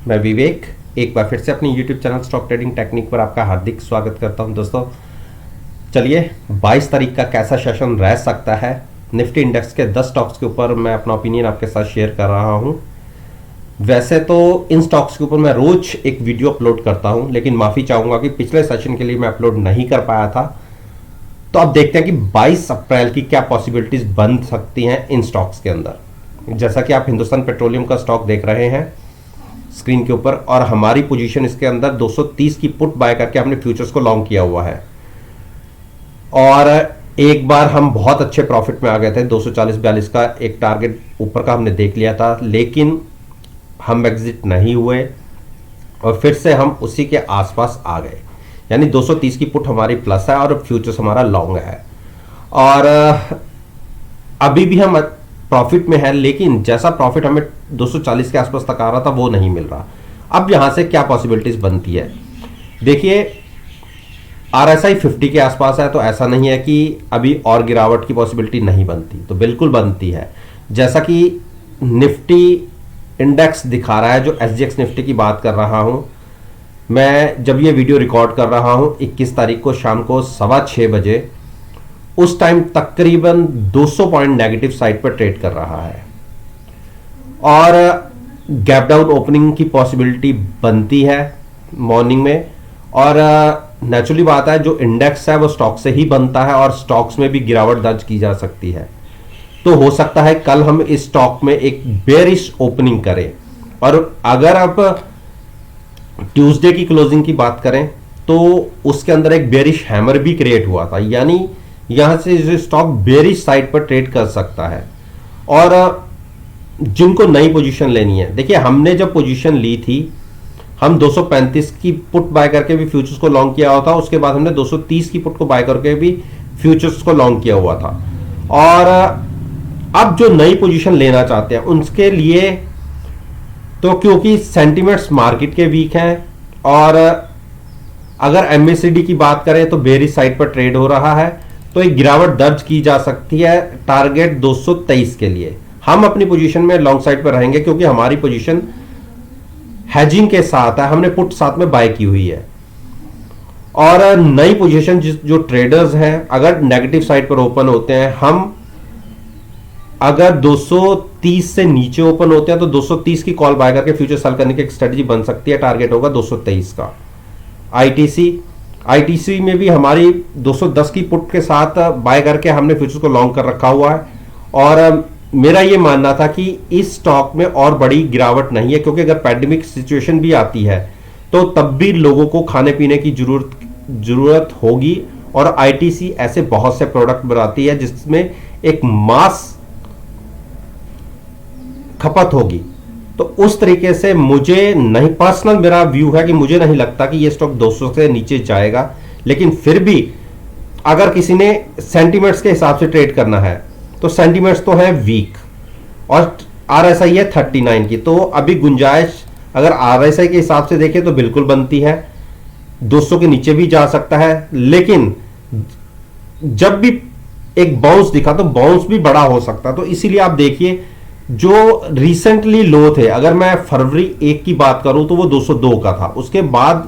मैं विवेक एक बार फिर से अपनी YouTube channel stock trading technique पर आपका हार्दिक स्वागत करता हूं। दोस्तों चलिए 22 तारीख का कैसा सेशन रह सकता है, निफ्टी इंडेक्स के 10 स्टॉक्स के ऊपर मैं अपना ओपिनियन आपके साथ शेयर कर रहा हूं। वैसे तो इन स्टॉक्स के ऊपर मैं रोज एक वीडियो अपलोड करता हूं, लेकिन माफ़ी चाहूँगा कि पिछले सेशन के लिए मैं अपलोड नहीं कर पाया था। तो अब देखते हैं कि 22 अप्रैल की क्या पॉसिबिलिटीज बन सकती हैं इन स्टॉक्स के अंदर। जैसा कि आप हिंदुस्तान पेट्रोलियम का स्टॉक देख रहे हैं स्क्रीन के ऊपर, और हमारी पोजीशन इसके अंदर 230 की पुट बाय करके हमने फ्यूचर्स को लॉन्ग किया हुआ है। और एक बार हम बहुत अच्छे प्रॉफिट में आ गए थे, 240-42 का एक टारगेट ऊपर का हमने देख लिया था, लेकिन हम एग्जिट नहीं हुए और फिर से हम उसी के आसपास आ गए। यानी 230 की पुट हमारी प्लस है और फ्यूचर्स हमारा लॉन्ग है। और अभी भी हम प्रॉफिट में है, लेकिन जैसा प्रॉफिट हमें 240 के आसपास तक आ रहा था वो नहीं मिल रहा। अब यहां से क्या पॉसिबिलिटीज बनती है, देखिए RSI 50 के आसपास है, तो ऐसा नहीं है कि अभी और गिरावट की पॉसिबिलिटी नहीं बनती, तो बिल्कुल बनती है। जैसा कि निफ्टी इंडेक्स दिखा रहा है, जो SGX निफ्टी की बात कर रहा हूं मैं, जब ये वीडियो रिकॉर्ड कर रहा हूं 21 तारीख को शाम को 6:15 बजे, उस टाइम तकरीबन 200 पॉइंट नेगेटिव साइड पर ट्रेड कर रहा है और गैप डाउन ओपनिंग की पॉसिबिलिटी बनती है मॉर्निंग में। और नेचुरली बात है, जो इंडेक्स है वो स्टॉक से ही बनता है और स्टॉक्स में भी गिरावट दर्ज की जा सकती है। तो हो सकता है कल हम इस स्टॉक में एक बेरिश ओपनिंग करें। और अगर आप ट्यूसडे की क्लोजिंग की बात करें तो उसके अंदर एक बेरिश हैमर भी क्रिएट हुआ था, यानी यहां से स्टॉक बेरिश साइड पर ट्रेड कर सकता है। और जिनको नई पोजीशन लेनी है, देखिए हमने जब पोजीशन ली थी हम 235 की पुट बाय करके भी फ्यूचर्स को लॉन्ग किया हुआ था, उसके बाद हमने 230 की पुट को बाय करके भी फ्यूचर्स को लॉन्ग किया हुआ था। और अब जो नई पोजीशन लेना चाहते हैं उनके लिए तो क्योंकि सेंटिमेंट्स मार्केट के वीक हैं, और अगर MACD की बात करें तो बेरिश साइड पर ट्रेड हो रहा है, तो एक गिरावट दर्ज की जा सकती है टारगेट 223 के लिए। हम अपनी पोजीशन में लॉन्ग साइड पर रहेंगे क्योंकि हमारी पोजीशन हेजिंग के साथ है, हमने पुट साथ में बाय की हुई है। और नई पोजीशन जो ट्रेडर्स हैं अगर नेगेटिव साइड पर ओपन होते हैं, हम अगर 230 से नीचे ओपन होते हैं तो 230 की कॉल बाय करके फ्यूचर सेल करने की एक स्ट्रेटजी बन सकती है। टारगेट होगा 223 का। ITC में भी हमारी 210 की पुट के साथ बाय करके हमने फ्यूचर्स को लॉन्ग कर रखा हुआ है। और मेरा ये मानना था कि इस स्टॉक में और बड़ी गिरावट नहीं है, क्योंकि अगर पैंडेमिक सिचुएशन भी आती है तो तब भी लोगों को खाने पीने की जरूरत होगी। और ITC ऐसे बहुत से प्रोडक्ट बनाती है जिसमें एक मास खपत होगी। तो उस तरीके से मुझे नहीं, पर्सनल मेरा व्यू है कि मुझे नहीं लगता कि ये स्टॉक 200 से नीचे जाएगा। लेकिन फिर भी अगर किसी ने सेंटीमेंट्स के हिसाब से ट्रेड करना है तो सेंटीमेंट्स तो है वीक और RSI है 39 की, तो अभी गुंजाइश अगर RSI के हिसाब से देखें तो बिल्कुल बनती है, 200 के नीचे भी जा सकता है। लेकिन जब भी एक बाउंस दिखा तो बाउंस भी बड़ा हो सकता है। तो इसीलिए आप देखिए जो रिसेंटली लो थे, अगर मैं फरवरी 1 की बात करूं तो वो 202 का था, उसके बाद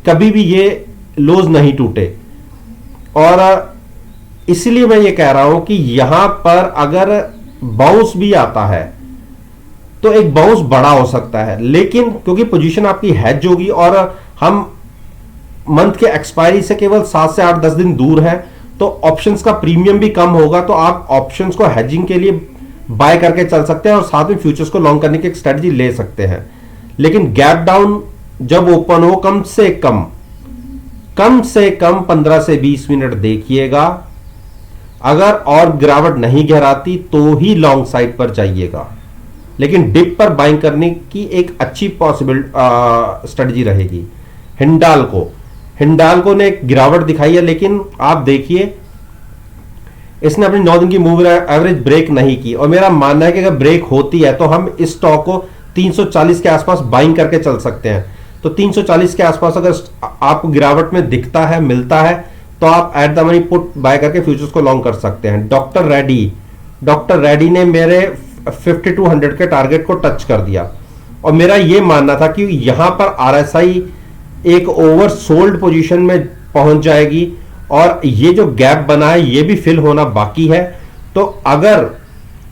कभी भी ये लोज नहीं टूटे। और इसलिए मैं ये कह रहा हूं कि यहां पर अगर बाउंस भी आता है तो एक बाउंस बड़ा हो सकता है, लेकिन क्योंकि पोजीशन आपकी हेज होगी और हम मंथ के एक्सपायरी से केवल 7 से 8-10 दिन दूर है, तो ऑप्शंस का प्रीमियम भी कम होगा। तो आप ऑप्शंस को हेजिंग के लिए बाय करके चल सकते हैं और साथ में फ्यूचर्स को लॉन्ग करने की एक स्ट्रेटजी ले सकते हैं। लेकिन गैप डाउन जब ओपन हो कम से कम 15 से 20 मिनट देखिएगा। अगर और गिरावट नहीं गहराती तो ही लॉन्ग साइड पर जाइएगा, लेकिन डिप पर बाइंग करने की एक अच्छी पॉसिबल स्ट्रेटजी रहेगी। हिंडाल्को ने एक गिरावट दिखाई है, लेकिन आप देखिए इसने अपनी 9 दिन की मूव एवरेज ब्रेक नहीं की। और मेरा मानना है कि अगर ब्रेक होती है तो हम इस स्टॉक को 340 के आसपास बाइंग करके चल सकते हैं। तो 340 के आसपास अगर आपको गिरावट में दिखता है, मिलता है, तो आप at the money put buy करके फ्यूचर्स को लॉन्ग कर सकते हैं। डॉक्टर रेडी ने मेरे 5200 के टारगेट को टच कर दिया और मेरा ये मानना था कि यहां पर आरएसआई एक ओवर सोल्ड पोजीशन में पहुंच जाएगी और ये जो गैप बना है ये भी फिल होना बाकी है। तो अगर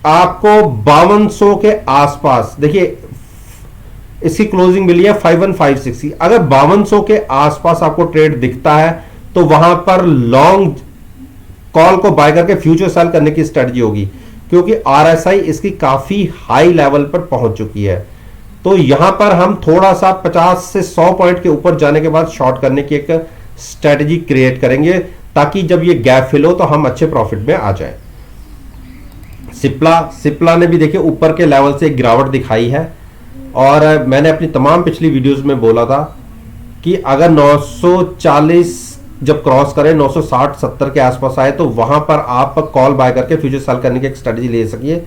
आपको 5200 के आसपास, देखिए इसकी क्लोजिंग मिली है 51,560, अगर 5200 के आसपास आपको ट्रेड दिखता है तो वहां पर लॉन्ग कॉल को बाय करके फ्यूचर सेल करने की स्ट्रेटजी होगी, क्योंकि आरएसआई इसकी काफी हाई लेवल पर पहुंच चुकी है। तो यहां पर हम थोड़ा सा 50 से 100 पॉइंट के ऊपर जाने के बाद शॉर्ट करने की एक स्ट्रेटजी क्रिएट करेंगे, ताकि जब ये गैप फिल हो तो हम अच्छे प्रॉफिट में आ जाए। सिप्ला ने भी देखिए ऊपर के लेवल से एक गिरावट दिखाई है, और मैंने अपनी तमाम पिछली वीडियोस में बोला था कि अगर 940 जब क्रॉस करें 960-70 के आसपास आए तो वहां पर आप कॉल बाय करके फ्यूचर सेल करने की एक स्ट्रेटजी ले सकिए।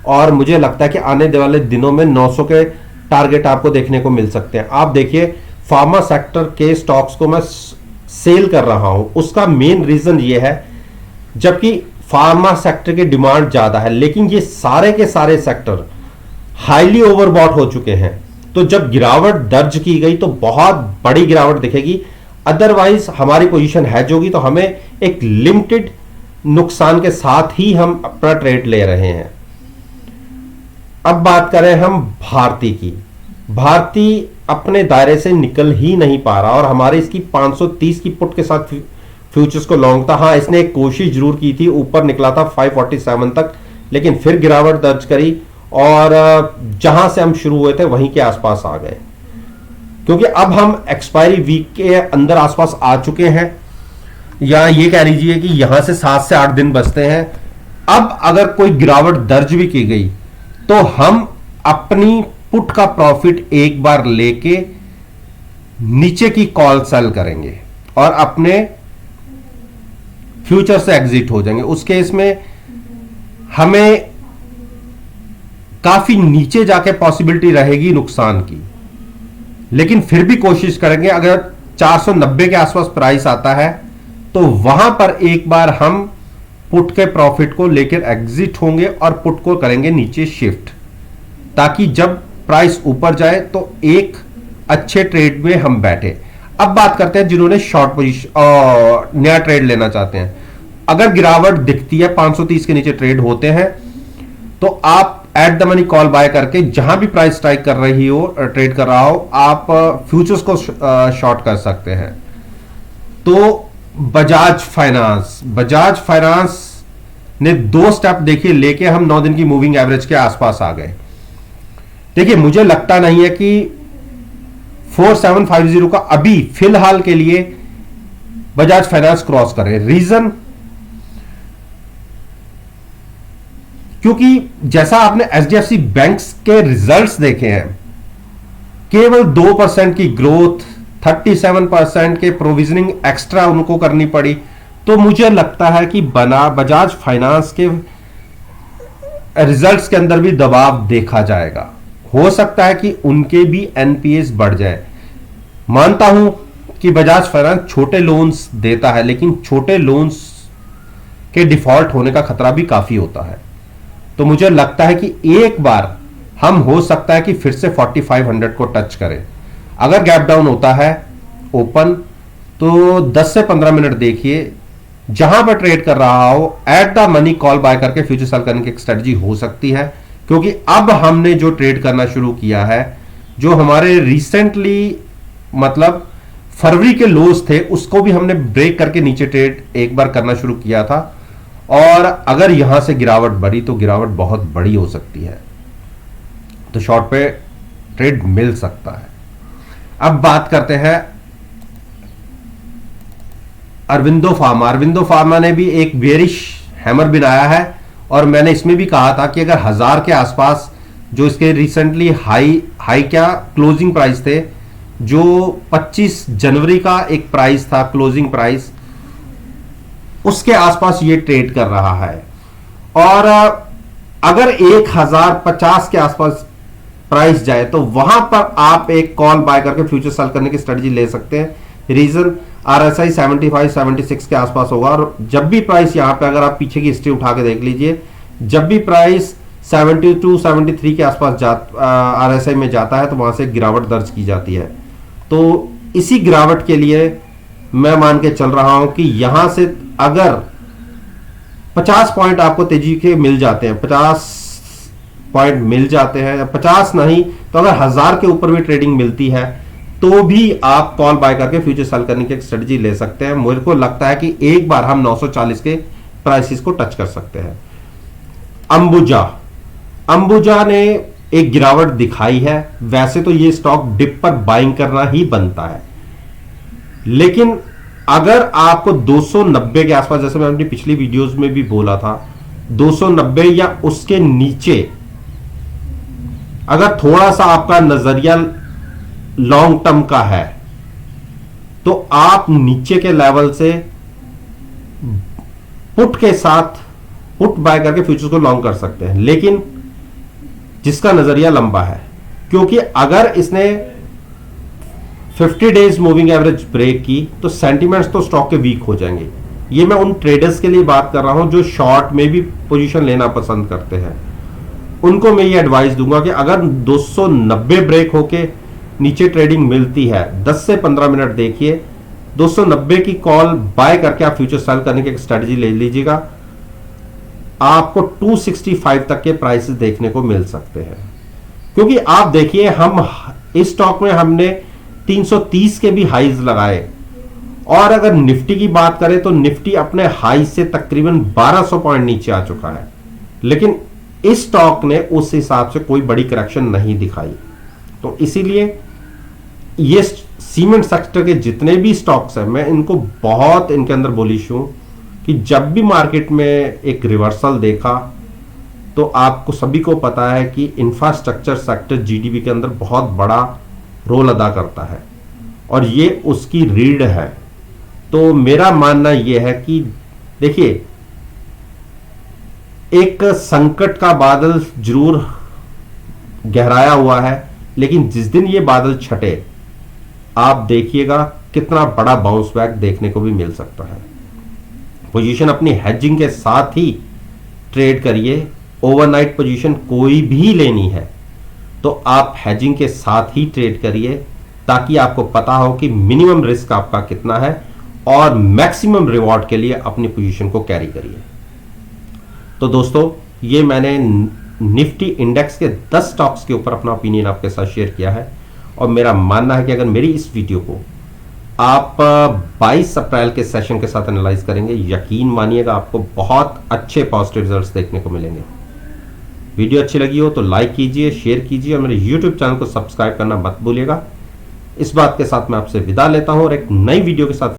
और मुझे लगता है कि आने वाले दिनों में 900 के टारगेट आपको देखने को मिल सकते हैं। आप देखिए फार्मा सेक्टर के स्टॉक्स को मैं सेल कर रहा हूं, उसका मेन रीजन ये है, जबकि फार्मा सेक्टर की डिमांड ज्यादा है, लेकिन ये सारे के सारे सेक्टर हाईली ओवरबॉट हो चुके हैं। तो जब गिरावट दर्ज की गई तो बहुत बड़ी गिरावट दिखेगी, अदरवाइज हमारी पोजीशन हैज होगी, तो हमें एक लिमिटेड नुकसान के साथ ही हम अपना ट्रेड ले रहे हैं। अब बात करें हम भारती की। भारती अपने दायरे से निकल ही नहीं पा रहा, और हमारे इसकी 530 की पुट के साथ फ्यूचर्स को लॉन्ग था। हाँ, इसने एक कोशिश जरूर की थी, ऊपर निकला था 547 तक, लेकिन फिर गिरावट दर्ज करी और जहां से हम शुरू हुए थे वहीं के आसपास आ गए, क्योंकि अब हम एक्सपायरी वीक के अंदर आसपास आ चुके हैं, या ये कह लीजिए कि यहां से 7 से 8 दिन बचते हैं। अब अगर कोई गिरावट दर्ज भी की गई तो हम अपनी पुट का प्रॉफिट एक बार लेके नीचे की कॉल सेल करेंगे और अपने फ्यूचर से एग्जिट हो जाएंगे। उस केस में हमें काफी नीचे जाके पॉसिबिलिटी रहेगी नुकसान की, लेकिन फिर भी कोशिश करेंगे। अगर 490 के आसपास प्राइस आता है तो वहां पर एक बार हम पुट के प्रॉफिट को लेकर एग्जिट होंगे और पुट को करेंगे नीचे शिफ्ट, ताकि जब प्राइस ऊपर जाए तो एक अच्छे ट्रेड में हम बैठे। अब बात करते हैं जिन्होंने शॉर्ट पोजीशन नया ट्रेड लेना चाहते हैं। अगर गिरावट दिखती है 530 के नीचे ट्रेड होते हैं तो आप at the money call buy करके जहां भी प्राइस स्ट्राइक कर रही हो, ट्रेड कर रहा हो, आप फ्यूचर्स को शॉर्ट कर सकते हैं। तो बजाज फाइनेंस ने 2 स्टेप देखिए लेके हम 9 दिन की मूविंग एवरेज के आसपास आ गए। देखिए मुझे लगता नहीं है कि 4750 का अभी फिलहाल के लिए बजाज फाइनेंस क्रॉस करे। रीजन, क्योंकि जैसा आपने एचडीएफसी बैंक्स के रिजल्ट्स देखे हैं, केवल 2% की ग्रोथ, 37% के प्रोविजनिंग एक्स्ट्रा उनको करनी पड़ी। तो मुझे लगता है कि बजाज फाइनेंस के रिजल्ट्स के अंदर भी दबाव देखा जाएगा। हो सकता है कि उनके भी एनपीएस बढ़ जाए। मानता हूं कि बजाज फाइनेंस छोटे लोन्स देता है, लेकिन छोटे लोन्स के डिफॉल्ट होने का खतरा भी काफी होता है। तो मुझे लगता है कि एक बार हम हो सकता है कि फिर से 4500 को टच करें। अगर गैप डाउन होता है ओपन तो 10 से 15 मिनट देखिए, जहां पर ट्रेड कर रहा हो at the money call buy करके फ्यूचर सेल करने की एक स्ट्रेटजी हो सकती है। क्योंकि अब हमने जो ट्रेड करना शुरू किया है, जो हमारे रिसेंटली मतलब फरवरी के लोज थे, उसको भी हमने ब्रेक करके नीचे ट्रेड एक बार करना शुरू किया था। और अगर यहां से गिरावट बढ़ी तो गिरावट बहुत बड़ी हो सकती है, तो शॉर्ट पे ट्रेड मिल सकता है। अब बात करते हैं अरविंदो फार्मा ने भी एक बेरिश हैमर बनाया है, और मैंने इसमें भी कहा था कि अगर 1000 के आसपास जो इसके रिसेंटली हाई क्या क्लोजिंग प्राइस थे, जो 25 जनवरी का एक प्राइस था क्लोजिंग प्राइस, उसके आसपास ये ट्रेड कर रहा है। और अगर 1050 के आसपास प्राइस जाए तो वहां पर आप एक कॉल बाय करके फ्यूचर सेल करने की स्ट्रेटजी ले सकते हैं। रीजन, आरएसआई 75-76 के आसपास होगा, और जब भी प्राइस यहां पे, अगर आप पीछे की हिस्ट्री उठा के देख लीजिए, जब भी प्राइस 72 73 के आसपास RSI में जाता है तो वहां से गिरावट दर्ज की जाती है। तो इसी गिरावट के लिए मैं मान के चल रहा हूं कि यहां से अगर 50 पॉइंट आपको तेजी के मिल जाते हैं, 50 पॉइंट मिल जाते हैं, 50 नहीं तो अगर 1000 के ऊपर भी ट्रेडिंग मिलती है तो भी आप कॉल बाय करके फ्यूचर सेल करने की एक स्ट्रेटजी ले सकते हैं। मुझे को लगता है कि एक बार हम 940 के प्राइसेस को टच कर सकते हैं। अंबुजा ने एक गिरावट दिखाई है। वैसे तो ये स्टॉक डिप पर बाइंग करना ही बनता है, लेकिन अगर आपको 290 के आसपास, जैसे मैं अपनी पिछली वीडियोस में भी बोला था, 290 या उसके नीचे अगर थोड़ा सा आपका नजरिया लॉन्ग टर्म का है तो आप नीचे के लेवल से पुट बाय करके फ्यूचर्स को लॉन्ग कर सकते हैं, लेकिन जिसका नजरिया लंबा है। क्योंकि अगर इसने 50 डेज मूविंग एवरेज ब्रेक की तो सेंटिमेंट्स तो स्टॉक के वीक हो जाएंगे। ये मैं उन ट्रेडर्स के लिए बात कर रहा हूं जो शॉर्ट में भी पोजीशन लेना पसंद करते हैं। उनको मैं ये एडवाइस दूंगा कि अगर 290 ब्रेक होके नीचे ट्रेडिंग मिलती है, 10 से 15 मिनट देखिए, 290 की कॉल बाय करके आप फ्यूचर सेल करने की एक स्ट्रेटजी ले लीजिएगा। आपको 265 तक के प्राइसेस देखने को मिल सकते हैं। क्योंकि आप देखिए, हम इस स्टॉक में हमने 330 के भी हाईज लगाए, और अगर निफ्टी की बात करें तो निफ्टी अपने हाई से तकरीबन 1200 पॉइंट नीचे आ चुका है, लेकिन इस स्टॉक ने उस हिसाब से कोई बड़ी करेक्शन नहीं दिखाई। तो इसीलिए ये सीमेंट सेक्टर के जितने भी स्टॉक्स हैं, मैं इनको बहुत इनके अंदर बुलिश हूं कि जब भी मार्केट में एक रिवर्सल देखा तो आपको सभी को पता है कि इंफ्रास्ट्रक्चर सेक्टर जीडीपी के अंदर बहुत बड़ा रोल अदा करता है और ये उसकी रीढ़ है। तो मेरा मानना यह है कि देखिए, एक संकट का बादल जरूर गहराया हुआ है, लेकिन जिस दिन ये बादल छटे आप देखिएगा कितना बड़ा बाउंस बैक देखने को भी मिल सकता है। पोजीशन अपनी हेजिंग के साथ ही ट्रेड करिए। ओवरनाइट पोजीशन कोई भी लेनी है तो आप हेजिंग के साथ ही ट्रेड करिए, ताकि आपको पता हो कि मिनिमम रिस्क आपका कितना है और मैक्सिमम रिवॉर्ड के लिए अपनी पोजीशन को कैरी करिए। तो दोस्तों, ये मैंने निफ्टी इंडेक्स के 10 स्टॉक्स के ऊपर अपना ओपिनियन आपके साथ शेयर किया है, और मेरा मानना है कि अगर मेरी इस वीडियो को आप 22 अप्रैल के सेशन के साथ एनालाइज करेंगे, यकीन मानिएगा आपको बहुत अच्छे पॉजिटिव रिजल्ट्स देखने को मिलेंगे। वीडियो अच्छी लगी हो तो लाइक कीजिए, शेयर कीजिए और मेरे यूट्यूब चैनल को सब्सक्राइब करना मत भूलिएगा। इस बात के साथ मैं आपसे विदा लेता हूं और एक नई वीडियो के साथ